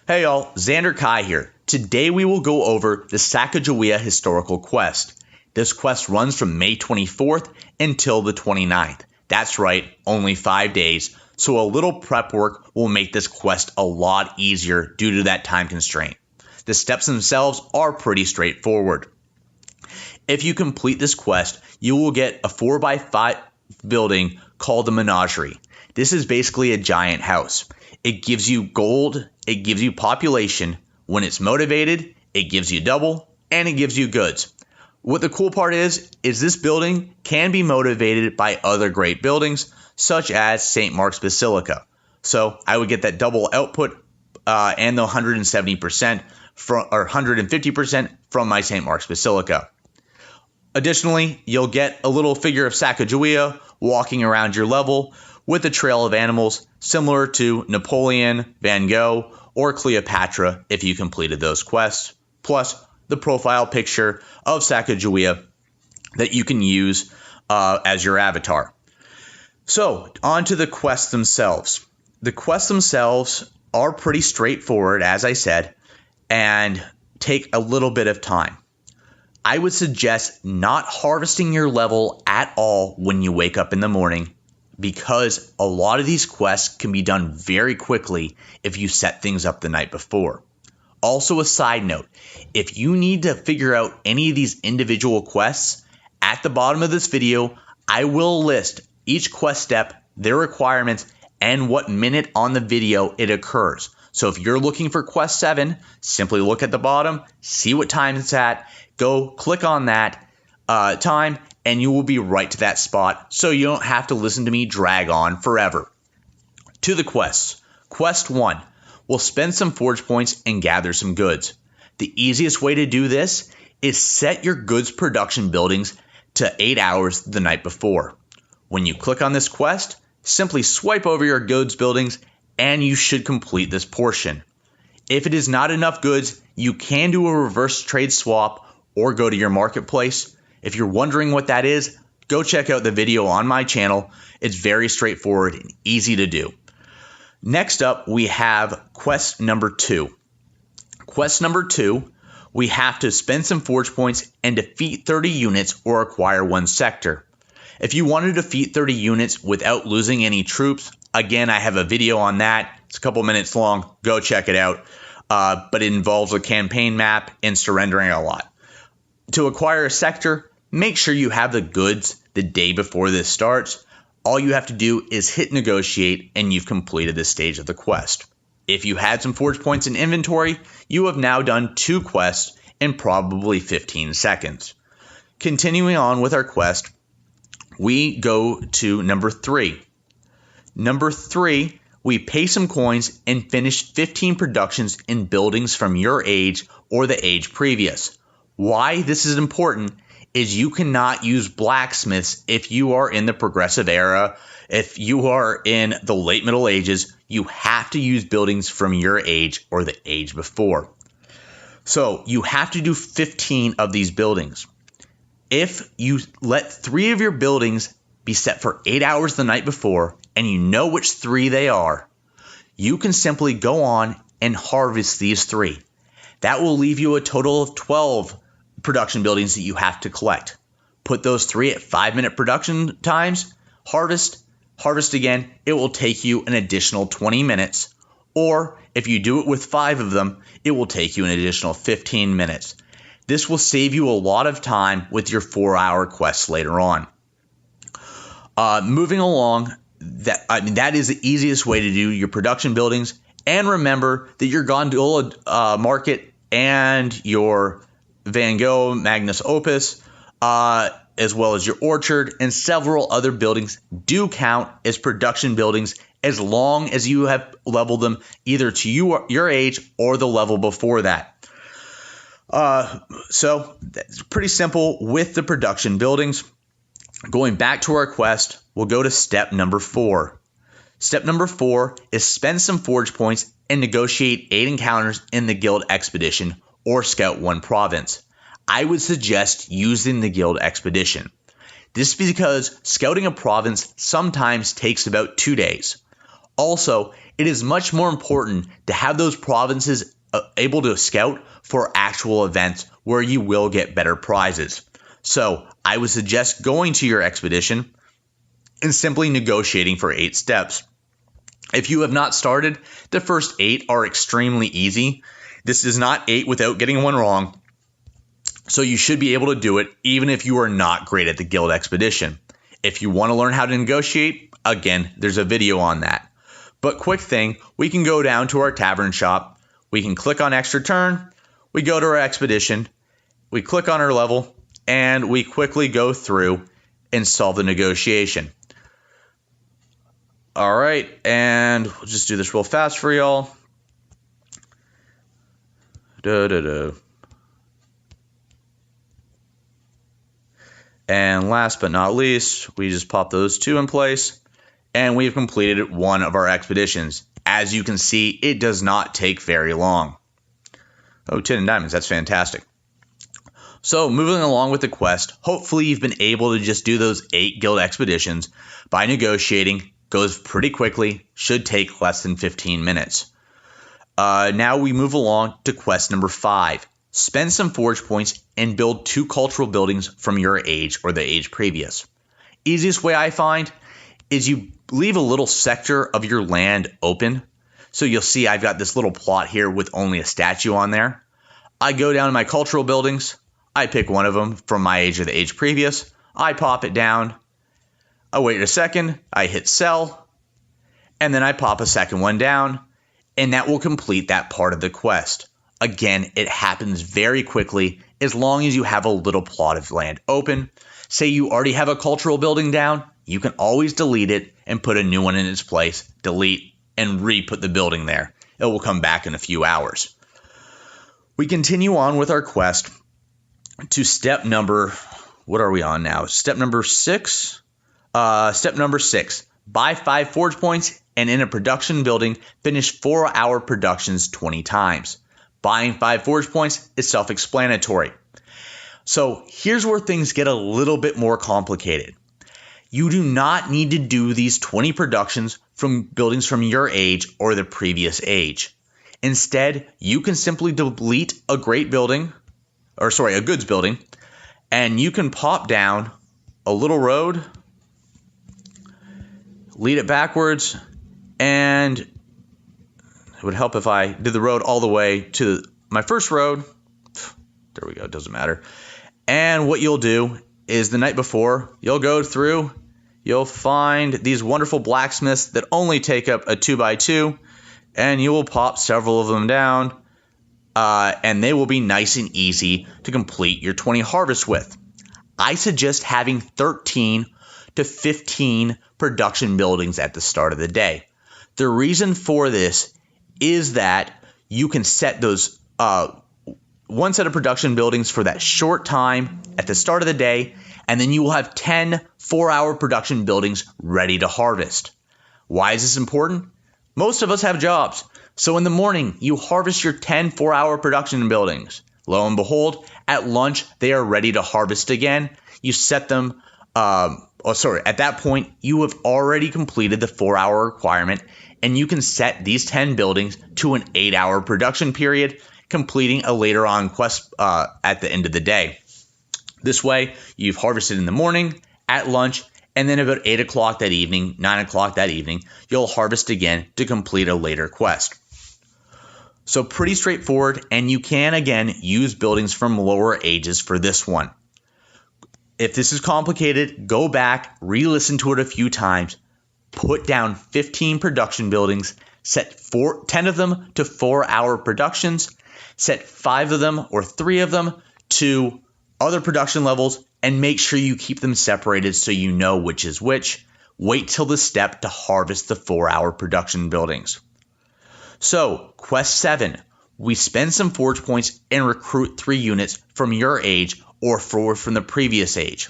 Hey y'all, Xander Kai here. Today we will go over the Sacagawea Historical Quest. This quest runs from May 24th until the 29th. That's right, only 5 days, so a little prep work will make this quest a lot easier due to that time constraint. The steps themselves are pretty straightforward. If you complete this quest, you will get a 4x5 building called the Menagerie. This is basically a giant house. It gives you gold, it gives you population. When it's motivated, it gives you double, and it gives you goods. What the cool part is this building can be motivated by other great buildings, such as St. Mark's Basilica. So I would get that double output and the 170% or 150% from my St. Mark's Basilica. Additionally, you'll get a little figure of Sacagawea walking around your level with a trail of animals similar to Napoleon, Van Gogh, or Cleopatra if you completed those quests, plus the profile picture of Sacagawea that you can use as your avatar. So, on to the quests themselves. The quests themselves are pretty straightforward, as I said, and take a little bit of time. I would suggest not harvesting your level at all when you wake up in the morning, because a lot of these quests can be done very quickly if you set things up the night before. Also, a side note, if you need to figure out any of these individual quests, at the bottom of this video, I will list each quest step, their requirements, and what minute on the video it occurs. So if you're looking for quest 7, simply look at the bottom, see what time it's at, go click on that time, and you will be right to that spot, so you don't have to listen to me drag on forever. To the quests. Quest 1. We'll spend some forge points and gather some goods. The easiest way to do this is set your goods production buildings to 8 hours the night before. When you click on this quest, simply swipe over your goods buildings and you should complete this portion. If it is not enough goods, you can do a reverse trade swap or go to your marketplace. If you're wondering what that is, go check out the video on my channel. It's very straightforward and easy to do. Next up, we have quest number 2. Quest number 2, we have to spend some forge points and defeat 30 units or acquire 1 sector. If you want to defeat 30 units without losing any troops, again, I have a video on that. It's a couple minutes long. Go check it out. But it involves a campaign map and surrendering a lot. To acquire a sector, make sure you have the goods the day before this starts. All you have to do is hit negotiate and you've completed this stage of the quest. If you had some forge points in inventory, you have now done 2 quests in probably 15 seconds. Continuing on with our quest, we go to number 3. Number 3, we pay some coins and finish 15 productions in buildings from your age or the age previous. Why this is important is you cannot use blacksmiths if you are in the progressive era. If you are in the late Middle Ages, you have to use buildings from your age or the age before. So you have to do 15 of these buildings. If you let 3 of your buildings be set for 8 hours the night before and you know which 3 they are, you can simply go on and harvest these 3. That will leave you a total of 12 production buildings that you have to collect. Put those 3 at 5-minute production times, harvest again. It will take you an additional 20 minutes. Or if you do it with 5 of them, it will take you an additional 15 minutes. This will save you a lot of time with your 4-hour quests later on. Moving along, that is the easiest way to do your production buildings. And remember that your gondola market and your Van Gogh Magnus Opus, as well as your orchard and several other buildings do count as production buildings as long as you have leveled them either to your age or the level before that. So that's pretty simple with the production buildings. Going back to our quest, we'll go to step number 4. Step number 4 is spend some forge points and negotiate 8 encounters in the guild expedition or scout 1 province. I would suggest using the guild expedition. This is because scouting a province sometimes takes about 2 days. Also, it is much more important to have those provinces able to scout for actual events where you will get better prizes. So I would suggest going to your expedition and simply negotiating for 8 steps. If you have not started, the first 8 are extremely easy. This is not 8 without getting one wrong, so you should be able to do it even if you are not great at the guild expedition. If you want to learn how to negotiate, again, there's a video on that. But quick thing, we can go down to our tavern shop, we can click on extra turn, we go to our expedition, we click on our level, and we quickly go through and solve the negotiation. All right, and we'll just do this real fast for y'all. And last but not least, we just pop those 2 in place, and we've completed one of our expeditions. As you can see, it does not take very long. Oh, 10 and diamonds, that's fantastic. So moving along with the quest, hopefully you've been able to just do those 8 guild expeditions by negotiating. Goes pretty quickly, should take less than 15 minutes. Now we move along to quest number 5. Spend some forge points and build 2 cultural buildings from your age or the age previous. Easiest way I find is you leave a little sector of your land open. So you'll see I've got this little plot here with only a statue on there. I go down to my cultural buildings. I pick one of them from my age or the age previous. I pop it down. I wait a second, I hit sell, and then I pop a second one down, and that will complete that part of the quest. Again, it happens very quickly as long as you have a little plot of land open. Say you already have a cultural building down, you can always delete it and put a new one in its place, delete, and re-put the building there. It will come back in a few hours. We continue on with our quest to step number, what are we on now? Step number 6? Step number 6, buy 5 forge points and in a production building, finish 4-hour productions 20 times. Buying 5 forge points is self-explanatory. So here's where things get a little bit more complicated. You do not need to do these 20 productions from buildings from your age or the previous age. Instead, you can simply delete a goods building, and you can pop down a little road, lead it backwards, and it would help if I did the road all the way to my first road. There we go, it doesn't matter. And what you'll do is the night before, you'll go through, you'll find these wonderful blacksmiths that only take up a 2x2, and you will pop several of them down, and they will be nice and easy to complete your 20 harvests with. I suggest having 13 to 15 production buildings at the start of the day. The reason for this is that you can set those one set of production buildings for that short time at the start of the day, and then you will have 10 4-hour production buildings ready to harvest. Why is this important? Most of us have jobs. So in the morning, you harvest your 10 4-hour production buildings. Lo and behold, at lunch, they are ready to harvest again. You set them, at that point, you have already completed the 4-hour requirement, and you can set these 10 buildings to an 8-hour production period, completing a later on quest at the end of the day. This way, you've harvested in the morning, at lunch, and then about 8 o'clock that evening, 9 o'clock that evening, you'll harvest again to complete a later quest. So pretty straightforward, and you can, again, use buildings from lower ages for this one. If this is complicated, go back, re-listen to it a few times, put down 15 production buildings, set 10 of them to 4-hour productions, set 5 of them or 3 of them to other production levels, and make sure you keep them separated so you know which is which. Wait till the step to harvest the 4-hour production buildings. So, quest 7, we spend some forge points and recruit 3 units from your age or 4 from the previous age.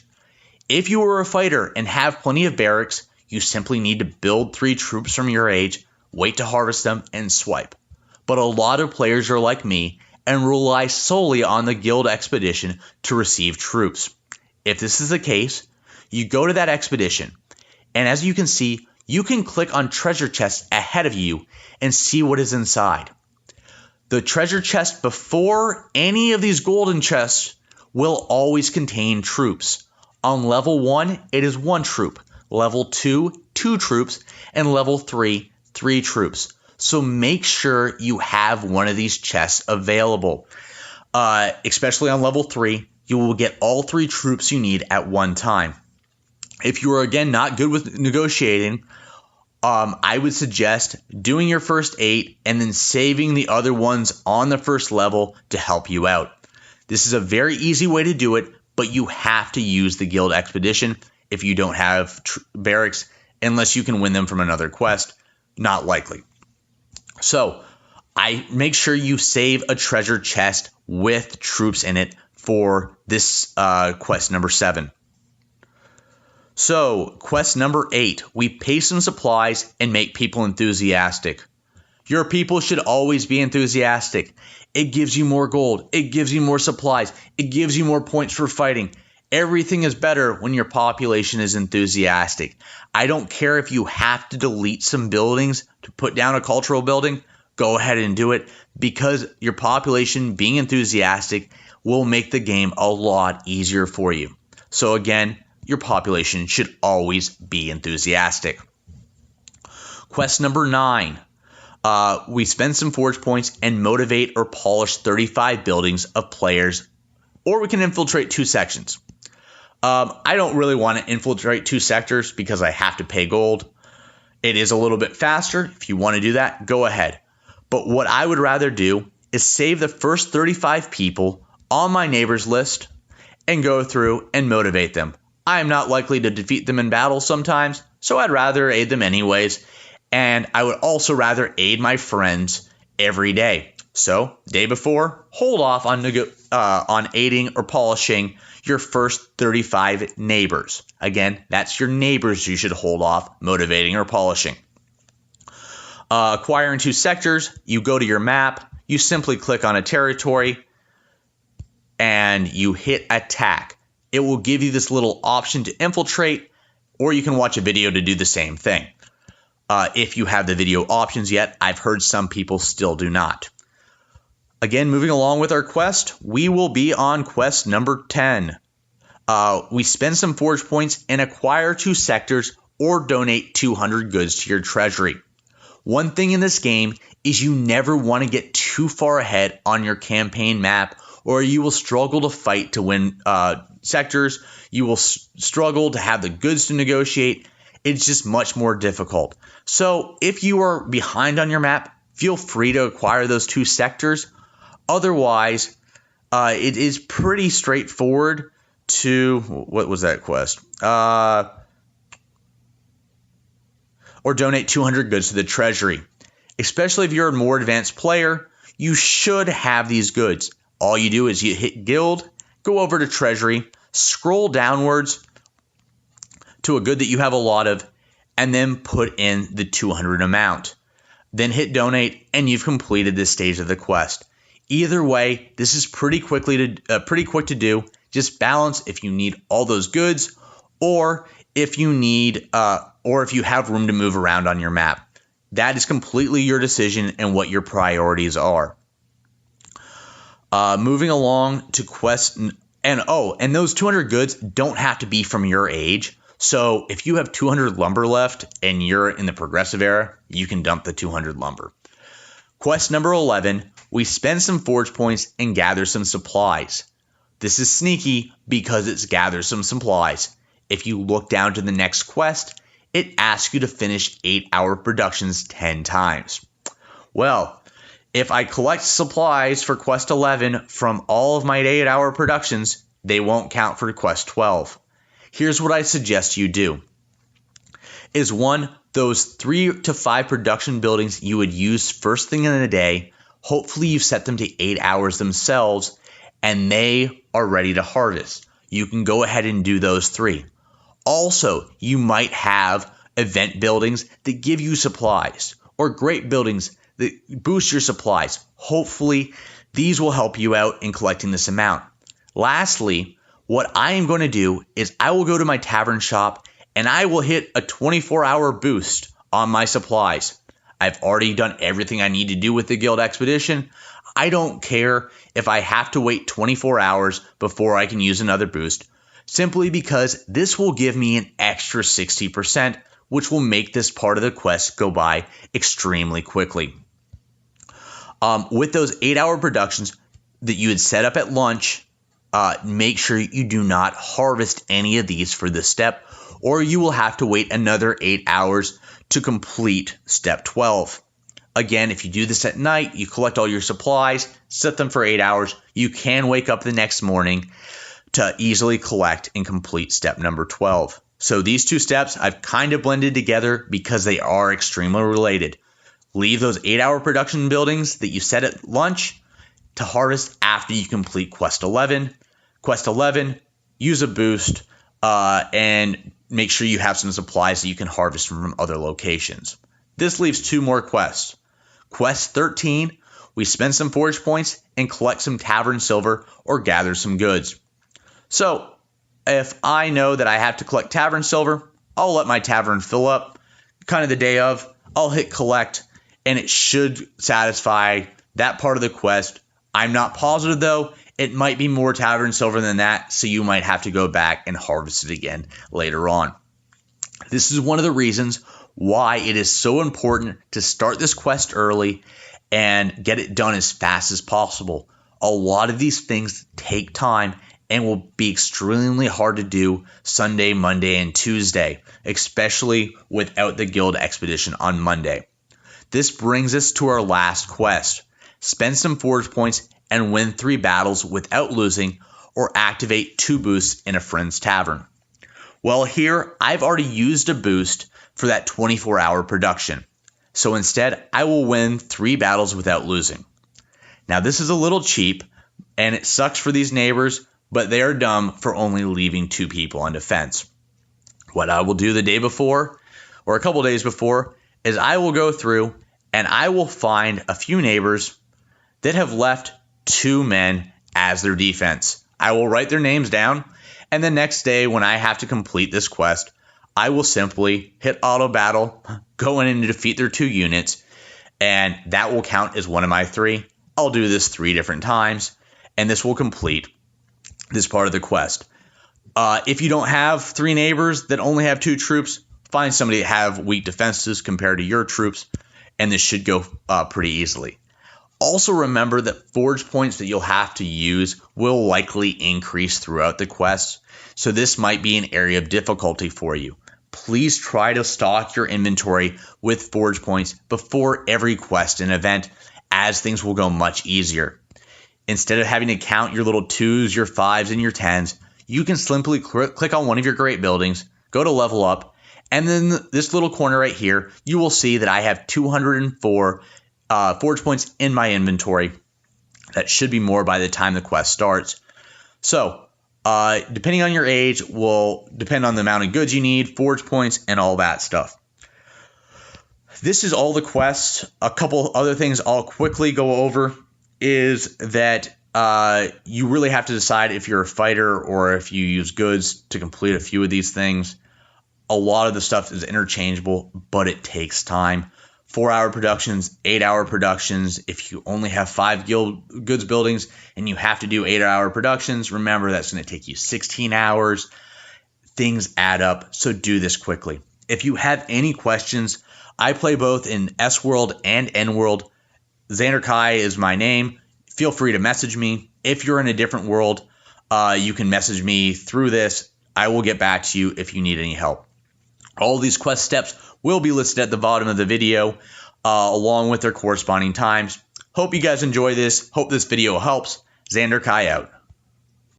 If you are a fighter and have plenty of barracks, you simply need to build 3 troops from your age, wait to harvest them, and swipe. But a lot of players are like me and rely solely on the guild expedition to receive troops. If this is the case, you go to that expedition, and as you can see, you can click on treasure chests ahead of you and see what is inside. The treasure chest before any of these golden chests will always contain troops. On level 1, it is 1 troop. Level 2, 2 troops. And level 3, 3 troops. So make sure you have one of these chests available. Especially on level 3, you will get all 3 troops you need at one time. If you are, again, not good with negotiating, I would suggest doing your first 8 and then saving the other ones on the first level to help you out. This is a very easy way to do it, but you have to use the guild expedition if you don't have barracks, unless you can win them from another quest. Not likely. So I make sure you save a treasure chest with troops in it for this quest number 7. So, quest number 8, we pay some supplies and make people enthusiastic. Your people should always be enthusiastic. It gives you more gold. It gives you more supplies. It gives you more points for fighting. Everything is better when your population is enthusiastic. I don't care if you have to delete some buildings to put down a cultural building. Go ahead and do it, because your population being enthusiastic will make the game a lot easier for you. So again, your population should always be enthusiastic. Quest number 9. We spend some forge points and motivate or polish 35 buildings of players, or we can infiltrate 2 sections. I don't really want to infiltrate 2 sectors because I have to pay gold. It is a little bit faster. If you want to do that, go ahead. But what I would rather do is save the first 35 people on my neighbors list and go through and motivate them. I am not likely to defeat them in battle sometimes, so I'd rather aid them anyways. And I would also rather aid my friends every day. So, day before, hold off on aiding or polishing your first 35 neighbors. Again, that's your neighbors you should hold off motivating or polishing. Acquiring 2 sectors, you go to your map, you simply click on a territory, and you hit attack. It will give you this little option to infiltrate, or you can watch a video to do the same thing. If you have the video options yet, I've heard some people still do not. Again, moving along with our quest, we will be on quest number 10. We spend some forge points and acquire 2 sectors or donate 200 goods to your treasury. One thing in this game is you never want to get too far ahead on your campaign map, or you will struggle to fight to win sectors. You will struggle to have the goods to negotiate. It's just much more difficult. So if you are behind on your map, feel free to acquire those 2 sectors. Otherwise, it is pretty straightforward to, what was that quest? Or donate 200 goods to the treasury. Especially if you're a more advanced player, you should have these goods. All you do is you hit guild, go over to treasury, scroll downwards to a good that you have a lot of, and then put in the 200 amount. Then hit donate, and you've completed this stage of the quest. Either way, this is pretty quick to do. Just balance if you need all those goods, or if you have room to move around on your map. That is completely your decision and what your priorities are. Moving along to quest, and those 200 goods don't have to be from your age. So if you have 200 lumber left and you're in the progressive era, you can dump the 200 lumber. Quest number 11, we spend some forge points and gather some supplies. This is sneaky because it's gather some supplies. If you look down to the next quest, it asks you to finish 8-hour productions 10 times. Well, if I collect supplies for quest 11 from all of my 8-hour productions, they won't count for quest 12. Here's what I suggest you do. Is 1, those 3 to 5 production buildings you would use first thing in the day, hopefully you've set them to 8 hours themselves, and they are ready to harvest. You can go ahead and do those 3. Also, you might have event buildings that give you supplies, or great buildings that boost your supplies. Hopefully, these will help you out in collecting this amount. Lastly, what I am going to do is I will go to my tavern shop and I will hit a 24-hour boost on my supplies. I've already done everything I need to do with the guild expedition. I don't care if I have to wait 24 hours before I can use another boost, simply because this will give me an extra 60%, which will make this part of the quest go by extremely quickly. With those 8-hour productions that you had set up at lunch, make sure you do not harvest any of these for this step, or you will have to wait another 8 hours to complete step 12. Again, if you do this at night, you collect all your supplies, set them for 8 hours, you can wake up the next morning to easily collect and complete step number 12. So these two steps I've kind of blended together because they are extremely related. Leave those 8-hour production buildings that you set at lunch to harvest after you complete Quest 11. Quest 11, use a boost, and make sure you have some supplies that you can harvest from other locations. This leaves 2 more quests. Quest 13, we spend some forge points and collect some tavern silver or gather some goods. So, if I know that I have to collect tavern silver, I'll let my tavern fill up. Kind of the day of, I'll hit collect, and it should satisfy that part of the quest. I'm not positive though. It might be more tavern silver than that, so you might have to go back and harvest it again later on. This is one of the reasons why it is so important to start this quest early and get it done as fast as possible. A lot of these things take time and will be extremely hard to do Sunday, Monday, and Tuesday, especially without the guild expedition on Monday. This brings us to our last quest. Spend some forge points and win 3 battles without losing, or activate 2 boosts in a friend's tavern. Well, here I've already used a boost for that 24-hour production. So instead, I will win 3 battles without losing. Now this is a little cheap, and it sucks for these neighbors, but they are dumb for only leaving 2 people on defense. What I will do the day before, or a couple days before, is I will go through and I will find a few neighbors that have left 2 men as their defense. I will write their names down, and the next day when I have to complete this quest, I will simply hit auto battle, go in and defeat their 2 units, and that will count as one of my 3. I'll do this 3 different times, and this will complete this part of the quest. If you don't have 3 neighbors that only have 2 troops, find somebody that have weak defenses compared to your troops, and this should go pretty easily. Also remember that forge points that you'll have to use will likely increase throughout the quest, so this might be an area of difficulty for you. Please try to stock your inventory with forge points before every quest and event, as things will go much easier. Instead of having to count your little 2s, your 5s, and your 10s, you can simply click on one of your great buildings, go to level up, and then this little corner right here, you will see that I have 204 forge points in my inventory. That should be more by the time the quest starts. So, depending on your age, will depend on the amount of goods you need, forge points, and all that stuff. This is all the quests. A couple other things I'll quickly go over is that you really have to decide if you're a fighter or if you use goods to complete a few of these things. A lot of the stuff is interchangeable, but it takes time. 4-hour productions, 8-hour productions. If you only have 5 guild goods buildings and you have to do 8-hour productions, remember that's going to take you 16 hours. Things add up, so do this quickly. If you have any questions, I play both in S-World and N-World. Xander Kai is my name. Feel free to message me. If you're in a different world, you can message me through this. I will get back to you if you need any help. All these quest steps will be listed at the bottom of the video, along with their corresponding times. Hope you guys enjoy this. Hope this video helps. Xander Kai out.